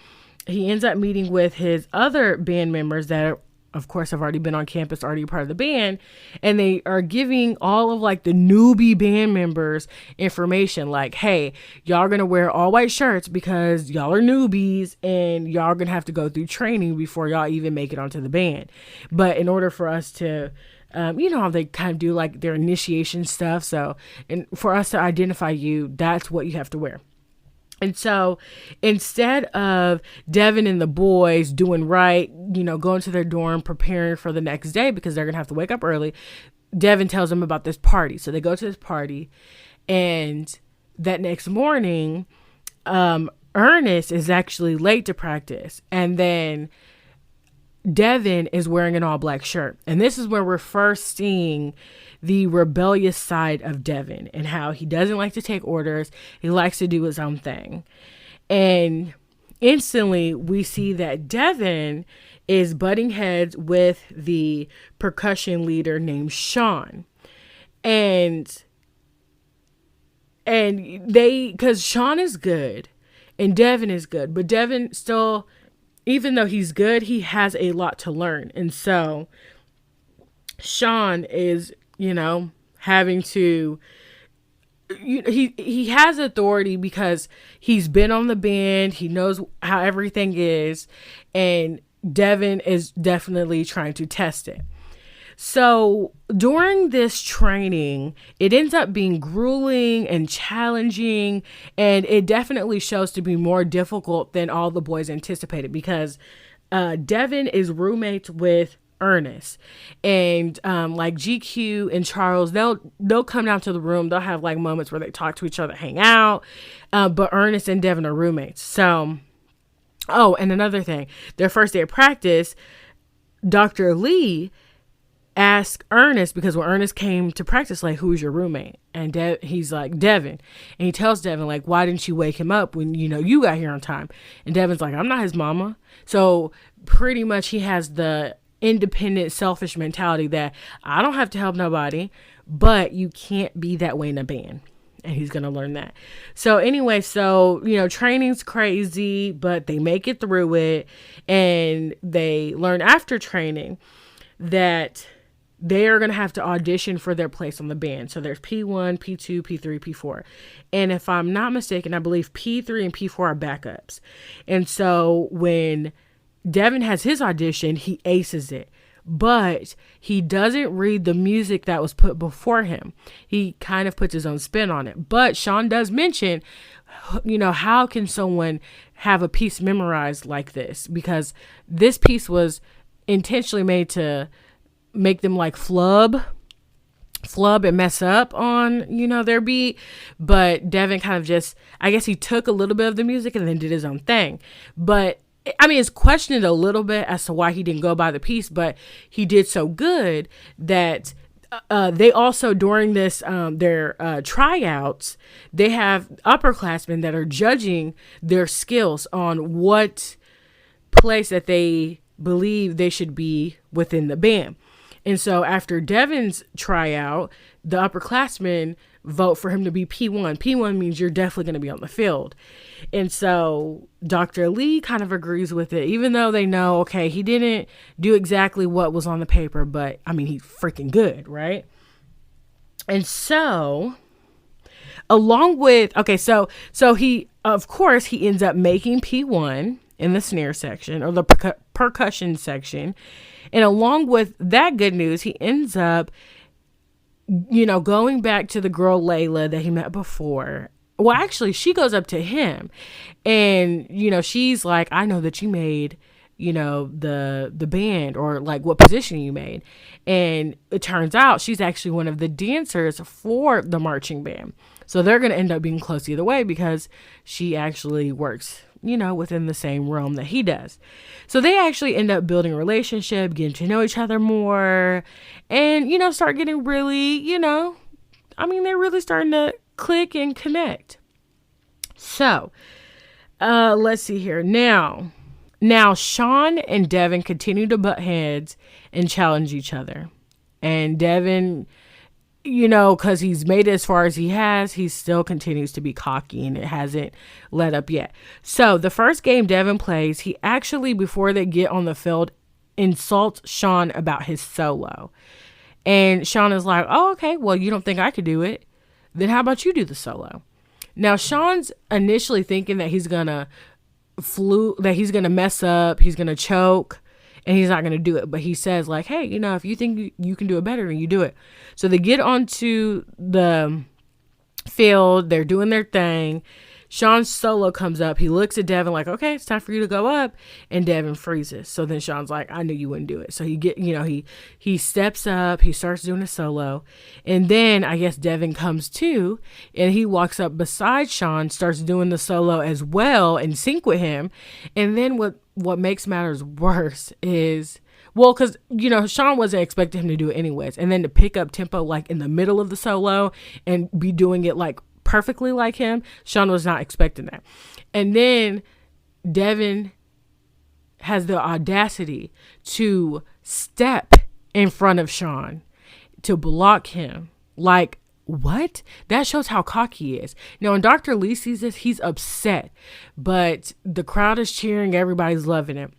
he ends up meeting with his other band members that are, of course, have already been on campus, already part of the band, and they are giving all of like the newbie band members information like, hey, y'all gonna wear all white shirts because y'all are newbies and y'all gonna have to go through training before y'all even make it onto the band. But in order for us to, how they kind of do like their initiation stuff. So, and for us to identify you, that's what you have to wear. And so instead of Devin and the boys doing right, going to their dorm, preparing for the next day because they're going to have to wake up early, Devin tells them about this party. So they go to this party, and that next morning, Ernest is actually late to practice. And then Devin is wearing an all black shirt. And this is where we're first seeing the rebellious side of Devin and how he doesn't like to take orders. He likes to do his own thing. And instantly we see that Devin is butting heads with the percussion leader named Sean. And because Sean is good And Devin is good, but Devin still, even though he's good, he has a lot to learn. And so Sean is, having to, he has authority because he's been on the band. He knows how everything is. And Devin is definitely trying to test it. So during this training, it ends up being grueling and challenging, and it definitely shows to be more difficult than all the boys anticipated because Devin is roommates with Ernest, and like GQ and Charles, they'll come down to the room. They'll have like moments where they talk to each other, hang out, but Ernest and Devin are roommates. So, oh, and another thing, their first day of practice, Dr. Lee ask Ernest, because when Ernest came to practice, like, who's your roommate? And he's like, Devin. And he tells Devin, like, why didn't you wake him up when, you got here on time? And Devin's like, I'm not his mama. So pretty much he has the independent, selfish mentality that I don't have to help nobody, but you can't be that way in a band. And he's going to learn that. So anyway, training's crazy, but they make it through it. And they learn after training that they are going to have to audition for their place on the band. So there's P1, P2, P3, P4. And if I'm not mistaken, I believe P3 and P4 are backups. And so when Devin has his audition, he aces it. But he doesn't read the music that was put before him. He kind of puts his own spin on it. But Sean does mention, how can someone have a piece memorized like this? Because this piece was intentionally made to make them like flub and mess up on, their beat. But Devin kind of just, I guess he took a little bit of the music and then did his own thing. But I mean, it's questioned a little bit as to why he didn't go by the piece, but he did so good that they also, during this, their tryouts, they have upperclassmen that are judging their skills on what place that they believe they should be within the band. And so after Devin's tryout, the upperclassmen vote for him to be P1. P1 means you're definitely going to be on the field. And so Dr. Lee kind of agrees with it, even though they know, okay, he didn't do exactly what was on the paper, but I mean, he's freaking good, right? And so along with, so he, of course, he ends up making P1 in the snare section or the percussion section. And along with that good news, he ends up, going back to the girl Layla that he met before. Well, actually, she goes up to him and, she's like, I know that you made, the band, or like what position you made. And it turns out she's actually one of the dancers for the marching band. So they're going to end up being close either way because she actually works, within the same realm that he does. So they actually end up building a relationship, getting to know each other more, and, start getting really, they're really starting to click and connect. So, let's see here. Now, Sean and Devin continue to butt heads and challenge each other. And Devin, because he's made it as far as he has, he still continues to be cocky and it hasn't let up yet. So the first game Devin plays, he actually, before they get on the field, insults Sean about his solo. And Sean is like, oh, okay, well, you don't think I could do it? Then how about you do the solo? Now, Sean's initially thinking that he's going to mess up, he's going to choke, and he's not going to do it. But he says like, hey, if you think you can do it better, then you do it. So they get onto the field. They're doing their thing. Sean's solo comes up. He looks at Devin like, okay, it's time for you to go up. And Devin freezes. So then Sean's like, I knew you wouldn't do it. So he steps up. He starts doing a solo. And then I guess Devin comes too. And he walks up beside Sean, starts doing the solo as well in sync with him. And then what makes matters worse is, well, because, Sean wasn't expecting him to do it anyways. And then to pick up tempo like in the middle of the solo and be doing it like perfectly like him, Sean was not expecting that. And then Devin has the audacity to step in front of Sean to block him like what? That shows how cocky he is. Now, when Dr. Lee sees this, he's upset, but the crowd is cheering. Everybody's loving it.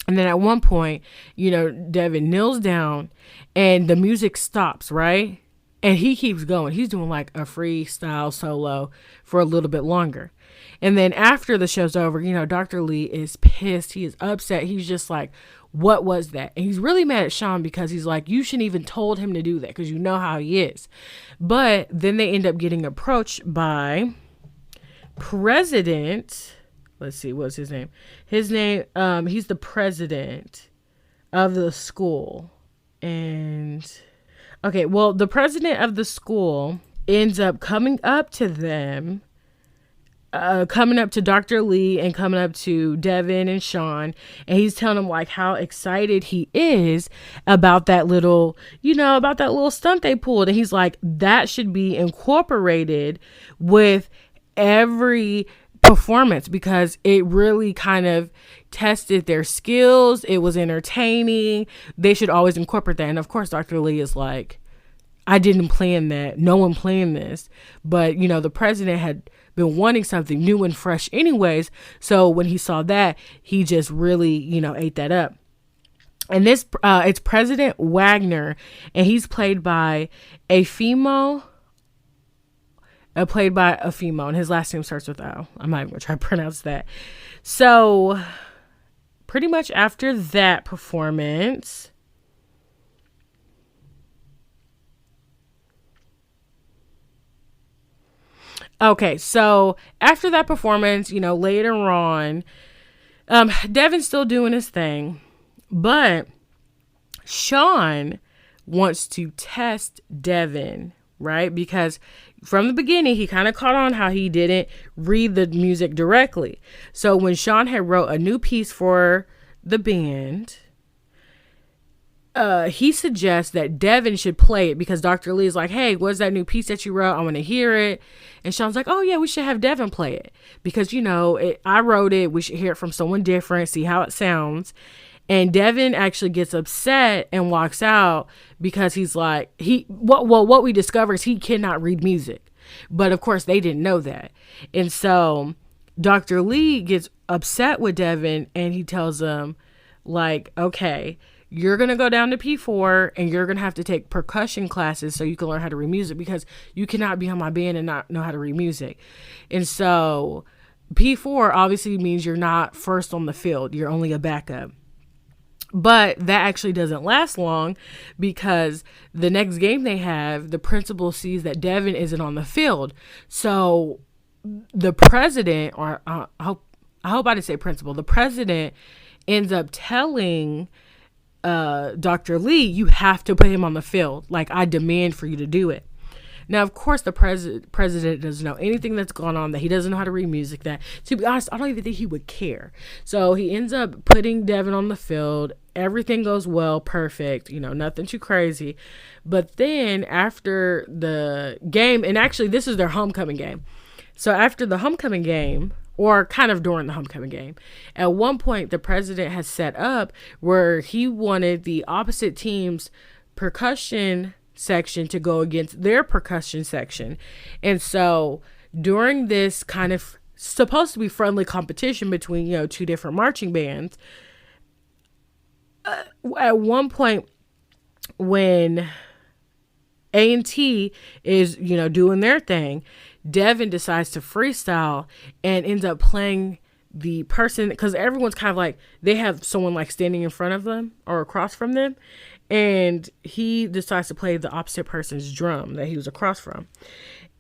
And then at one point, Devin kneels down and the music stops, right? And he keeps going. He's doing like a freestyle solo for a little bit longer. And then after the show's over, Dr. Lee is pissed. He is upset. He's just like, what was that? And he's really mad at Sean because he's like, you shouldn't even told him to do that because you know how he is. But then they end up getting approached by President. Let's see, what's his name? He's the president of the school. And okay, well, the president of the school ends up coming up to them, coming up to Dr. Lee and coming up to Devin and Sean, and he's telling them like how excited he is about that little stunt they pulled. And he's like, that should be incorporated with every performance because it really kind of tested their skills. It was entertaining. They should always incorporate that. And of course, Dr. Lee is like, I didn't plan that. No one planned this. But, the president had been wanting something new and fresh anyways. So when he saw that, he just really, ate that up. And this, it's President Wagner, and he's played by a female, and his last name starts with O. I'm not even going to try to pronounce that. So pretty much after that performance, okay, so after that performance, later on, Devin's still doing his thing, but Sean wants to test Devin, right? Because from the beginning, he kind of caught on how he didn't read the music directly. So when Sean had wrote a new piece for the band, he suggests that Devin should play it because Dr. Lee is like, hey, what's that new piece that you wrote? I want to hear it. And Sean's like, oh yeah, we should have Devin play it because, I wrote it. We should hear it from someone different, see how it sounds. And Devin actually gets upset and walks out because he's like, what we discover is he cannot read music. But of course they didn't know that. And so Dr. Lee gets upset with Devin and he tells him like, okay, you're going to go down to P4 and you're going to have to take percussion classes so you can learn how to read music because you cannot be on my band and not know how to read music. And so P4 obviously means you're not first on the field. You're only a backup. But that actually doesn't last long because the next game they have, the principal sees that Devin isn't on the field. So the president, or I hope I didn't say principal, the president ends up telling Dr. Lee, you have to put him on the field. Like, I demand for you to do it. Now, of course, the president doesn't know anything that's going on, that he doesn't know how to read music, that, to be honest, I don't even think he would care. So he ends up putting Devin on the field. Everything goes well, perfect, nothing too crazy. But then after the game, and actually this is their homecoming game. So after the homecoming game, or kind of during the homecoming game, at one point the president has set up where he wanted the opposite team's percussion section to go against their percussion section. And so during this kind of supposed to be friendly competition between, two different marching bands, at one point when A&T is, doing their thing, Devin decides to freestyle and ends up playing the person, because everyone's kind of like, they have someone like standing in front of them or across from them, and he decides to play the opposite person's drum that he was across from.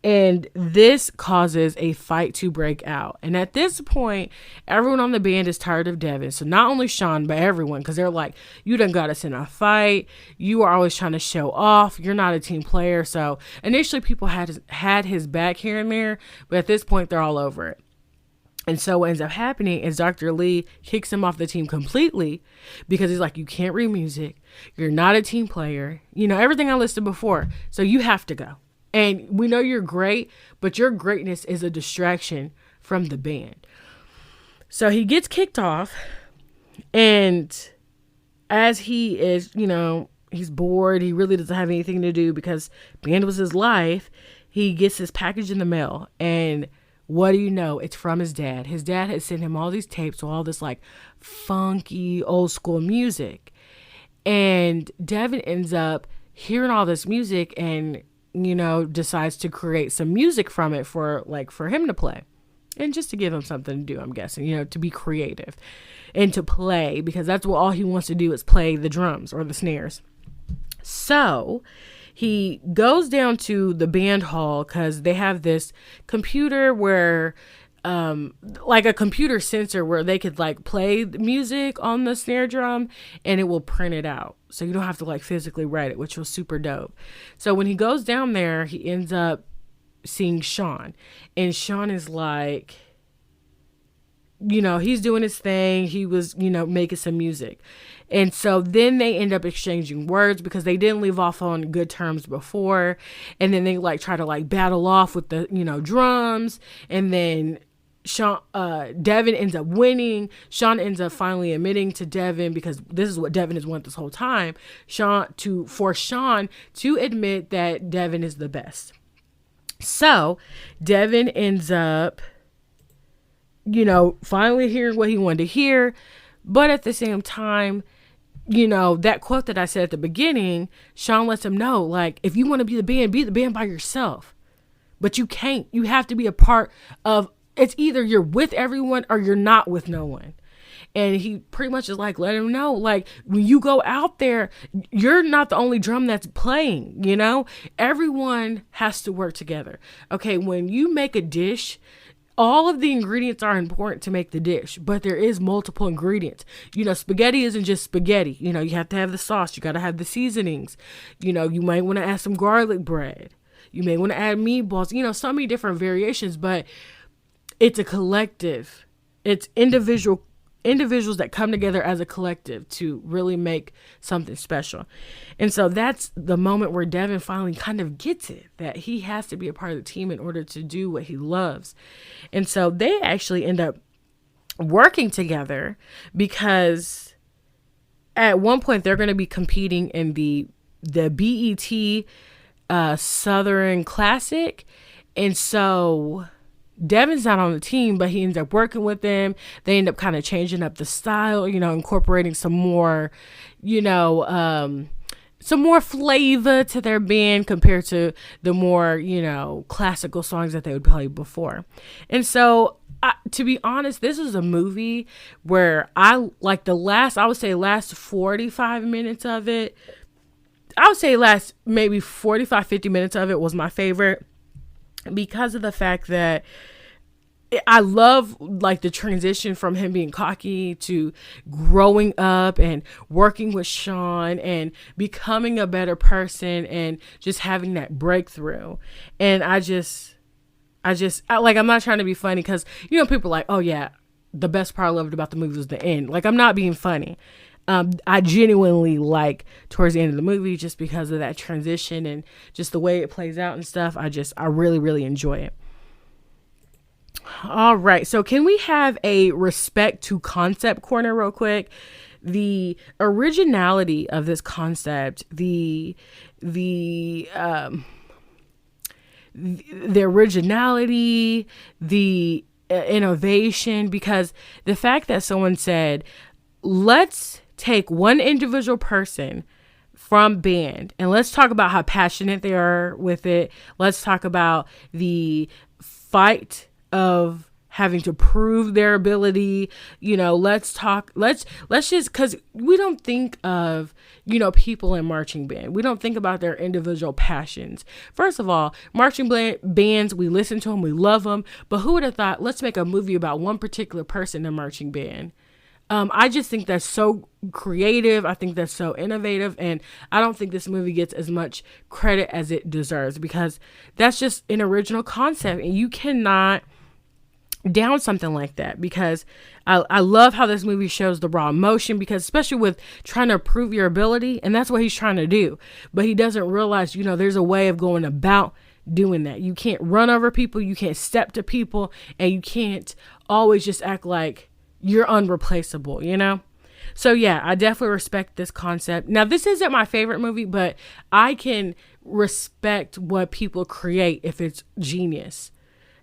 And this causes a fight to break out. And at this point, everyone on the band is tired of Devin. So not only Sean, but everyone, because they're like, you done got us in a fight. You are always trying to show off. You're not a team player. So initially people had his back here and there, but at this point they're all over it. And so what ends up happening is Dr. Lee kicks him off the team completely because he's like, you can't read music. You're not a team player. Everything I listed before. So you have to go. And we know you're great, but your greatness is a distraction from the band. So he gets kicked off. And as he is, he's bored. He really doesn't have anything to do because band was his life. He gets his package in the mail, and what do you know? It's from his dad. His dad had sent him all these tapes, all this like funky old school music. And Devin ends up hearing all this music and, decides to create some music from it for him to play. And just to give him something to do, I'm guessing, to be creative and to play, because that's what all he wants to do is play the drums or the snares. So he goes down to the band hall because they have this computer where, like a computer sensor where they could like play the music on the snare drum and it will print it out. So you don't have to like physically write it, which was super dope. So when he goes down there, he ends up seeing Sean, and Sean is like, he's doing his thing. He was, making some music. And so then they end up exchanging words because they didn't leave off on good terms before. And then they like try to like battle off with the, drums. And then Devin ends up winning. Sean ends up finally admitting to Devin, because this is what Devin has wanted this whole time, for Sean to admit that Devin is the best. So Devin ends up, finally hearing what he wanted to hear. But at the same time, that quote that I said at the beginning, Sean lets him know, like, if you want to be the band by yourself. But you can't. You have to be a part of, it's either you're with everyone or you're not with no one. And he pretty much is like, let him know, like, when you go out there, you're not the only drum that's playing, everyone has to work together. Okay, when you make a dish, all of the ingredients are important to make the dish, but there is multiple ingredients. Spaghetti isn't just spaghetti. You have to have the sauce. You got to have the seasonings. You might want to add some garlic bread. You may want to add meatballs, so many different variations, but it's a collective. It's individuals that come together as a collective to really make something special. And so that's the moment where Devin finally kind of gets it, that he has to be a part of the team in order to do what he loves. And so they actually end up working together because at one point they're going to be competing in the BET Southern Classic. And so Devin's not on the team, but he ends up working with them. They end up kind of changing up the style, incorporating some more, some more flavor to their band compared to the more, classical songs that they would play before. And so, to be honest, this is a movie where I like I would say last 45 minutes of it. I would say last maybe 45, 50 minutes of it was my favorite, because of the fact that I love like the transition from him being cocky to growing up and working with Sean and becoming a better person and just having that breakthrough. And I'm not trying to be funny because, people are like, oh yeah, the best part I loved about the movie was the end. Like, I'm not being funny. I genuinely like towards the end of the movie just because of that transition and just the way it plays out and stuff. I really, really enjoy it. All right. So can we have a respect to concept corner real quick? The originality of this concept, the originality, the innovation, because the fact that someone said, let's take one individual person from band and let's talk about how passionate they are with it. Let's talk about the fight of having to prove their ability. Let's just, cause we don't think of, people in marching band. We don't think about their individual passions. First of all, marching bands, we listen to them, we love them, but who would have thought, let's make a movie about one particular person in marching band? I just think that's so creative. I think that's so innovative. And I don't think this movie gets as much credit as it deserves, because that's just an original concept. And you cannot down something like that, because I love how this movie shows the raw emotion, because especially with trying to prove your ability, and that's what he's trying to do. But he doesn't realize, there's a way of going about doing that. You can't run over people. You can't step to people, and you can't always just act like you're unreplaceable, So yeah, I definitely respect this concept. Now, this isn't my favorite movie, but I can respect what people create if it's genius.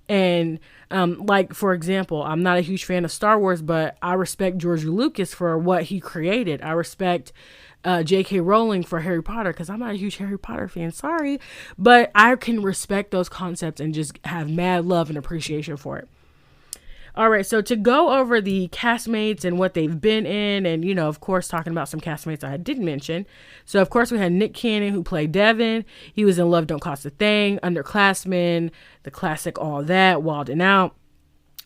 And like, for example, I'm not a huge fan of Star Wars, but I respect George Lucas for what he created. I respect J.K. Rowling for Harry Potter, because I'm not a huge Harry Potter fan, sorry. But I can respect those concepts and just have mad love and appreciation for it. All right, so to go over the castmates and what they've been in, and, you know, of course, talking about some castmates I didn't mention. So, of course, we had Nick Cannon, who played Devin. He was in Love Don't Cost a Thing, Underclassmen, the classic All That, Wild 'N Out.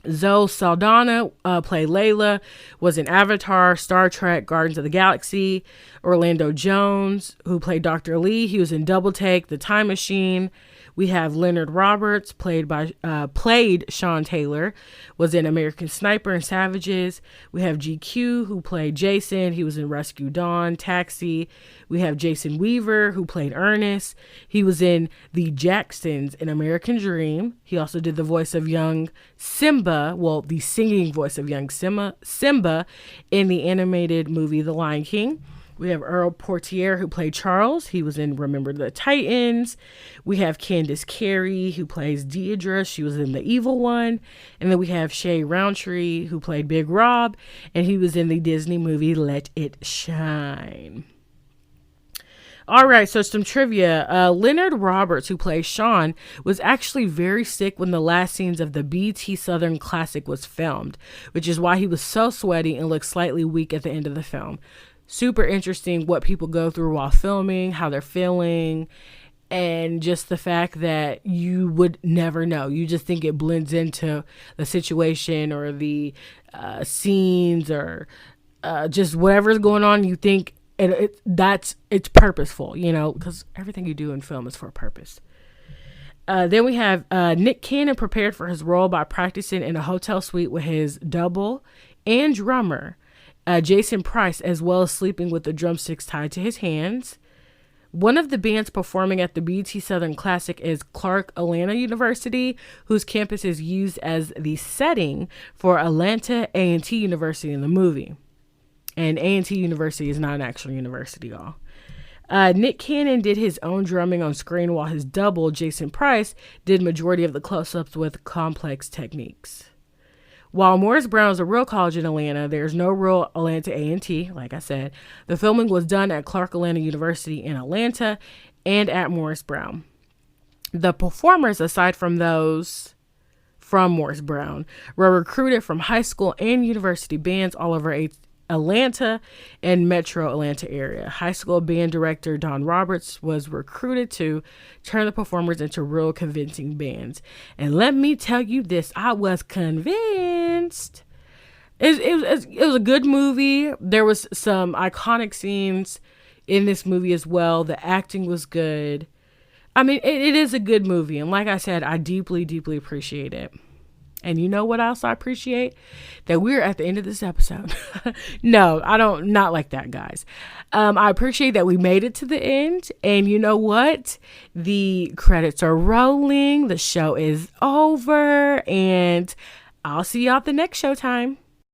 Zoe Saldana played Layla, was in Avatar, Star Trek, Guardians of the Galaxy. Orlando Jones, who played Dr. Lee, he was in Double Take, The Time Machine. We have Leonard Roberts, played Sean Taylor, was in American Sniper and Savages. We have GQ, who played Jason. He was in Rescue Dawn, Taxi. We have Jason Weaver, who played Ernest. He was in The Jacksons in American Dream. He also did the voice of young Simba, well, the singing voice of young Simba in the animated movie The Lion King. We have Earl Portier, who played Charles. He was in Remember the Titans. We have Candace Carey, who plays Deidre. She was in The Evil One. And then we have Shay Roundtree, who played Big Rob. And he was in the Disney movie Let It Shine. All right, so some trivia. Leonard Roberts, who plays Sean, was actually very sick when the last scenes of the BT Southern Classic was filmed, which is why he was so sweaty and looked slightly weak at the end of the film. Super interesting what people go through while filming, how they're feeling, and just the fact that you would never know. You just think it blends into the situation or the scenes or just whatever's going on. You think it's purposeful, you know, because everything you do in film is for a purpose. Then we have Nick Cannon prepared for his role by practicing in a hotel suite with his double and drummer, Jason Price, as well as sleeping with the drumsticks tied to his hands. One of the bands performing at the BT Southern Classic is Clark Atlanta University, whose campus is used as the setting for Atlanta A&T University in the movie. And A&T University is not an actual university, y'all. Nick Cannon did his own drumming on screen, while his double, Jason Price, did majority of the close-ups with complex techniques. While Morris Brown is a real college in Atlanta, there's no real Atlanta A&T, like I said. The filming was done at Clark Atlanta University in Atlanta and at Morris Brown. The performers, aside from those from Morris Brown, were recruited from high school and university bands all over Atlanta and Metro Atlanta area. High school band director Don Roberts was recruited to turn the performers into real convincing bands. And let me tell you this, I was convinced. It was a good movie. There was some iconic scenes in this movie as well. The acting was good. I mean, it is a good movie. And like I said, I deeply, deeply appreciate it. And you know what else I appreciate? That we're at the end of this episode. No, I don't, not like that, guys. I appreciate that we made it to the end. And you know what? The credits are rolling. The show is over. And I'll see y'all at the next showtime.